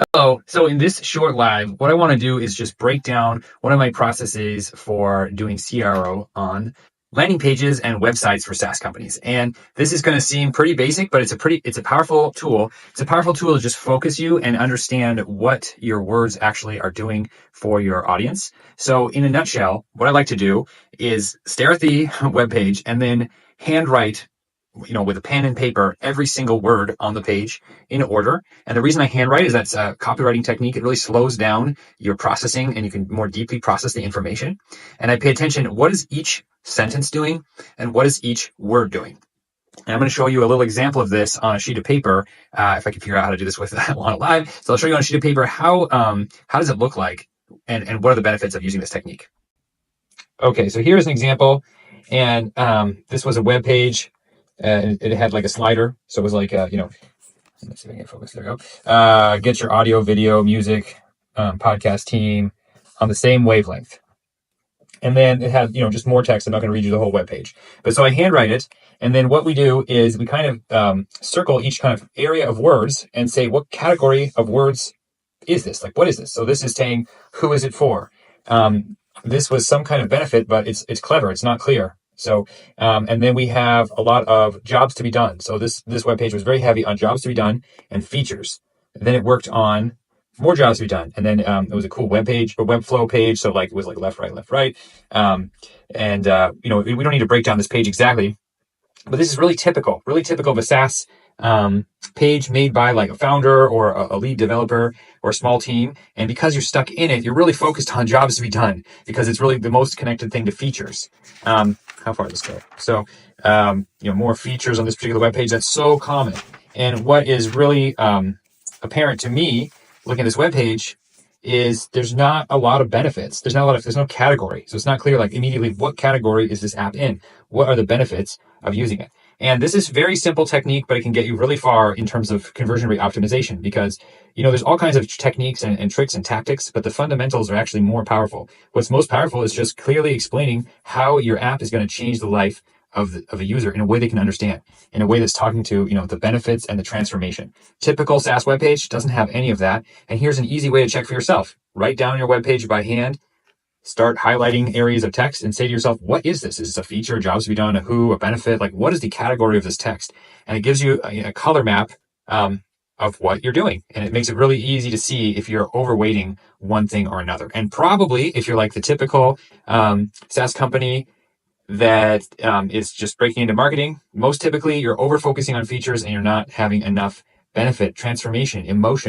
Hello. So in this short live, what I want to do is just break down one of my processes for doing CRO on landing pages and websites for SaaS companies. And this is going to seem pretty basic, but it's a powerful tool. It's a powerful tool to just focus you and understand what your words actually are doing for your audience. So in a nutshell, what I like to do is stare at the web page and then handwrite, with a pen and paper, every single word on the page in order. And the reason I handwrite is that's a copywriting technique. It really slows down your processing and you can more deeply process the information. And I pay attention, what is each sentence doing and what is each word doing? And I'm going to show you a little example of this on a sheet of paper, if I can figure out how to do this with on live. So I'll show you on a sheet of paper how does it look like and what are the benefits of using this technique. Okay, so here's an example. And this was a web page. It had like a slider. So it was like, let's see if I can focus. There we go. Get your audio, video, music, podcast team on the same wavelength. And then it had, just more text. I'm not going to read you the whole web page. But so I handwrite it. And then what we do is we kind of circle each kind of area of words and say, what category of words is this? Like, what is this? So this is saying, who is it for? This was some kind of benefit, but it's clever. It's not clear. So, and then we have a lot of jobs to be done. So this webpage was very heavy on jobs to be done and features. And then it worked on more jobs to be done. And then it was a cool web page, a web flow page. So like it was like left, right. We don't need to break down this page exactly, but this is really typical of a SaaS page made by like a founder or a lead developer or a small team. And because you're stuck in it, you're really focused on jobs to be done because it's really the most connected thing to features. How far does this go? So, more features on this particular web page. That's so common. And what is really apparent to me looking at this web page is there's not a lot of benefits. There's no category. So it's not clear like immediately what category is this app in? What are the benefits of using it? And this is very simple technique, but it can get you really far in terms of conversion rate optimization because, there's all kinds of techniques and tricks and tactics, but the fundamentals are actually more powerful. What's most powerful is just clearly explaining how your app is going to change the life of a user in a way they can understand, in a way that's talking to, the benefits and the transformation. Typical SaaS webpage doesn't have any of that. And here's an easy way to check for yourself. Write down your webpage by hand, start highlighting areas of text and say to yourself, what is this? Is this a feature, jobs to be done, a who, a benefit? Like, what is the category of this text? And it gives you a color map of what you're doing. And it makes it really easy to see if you're overweighting one thing or another. And probably if you're like the typical SaaS company that is just breaking into marketing, most typically you're over focusing on features and you're not having enough benefit, transformation, emotion.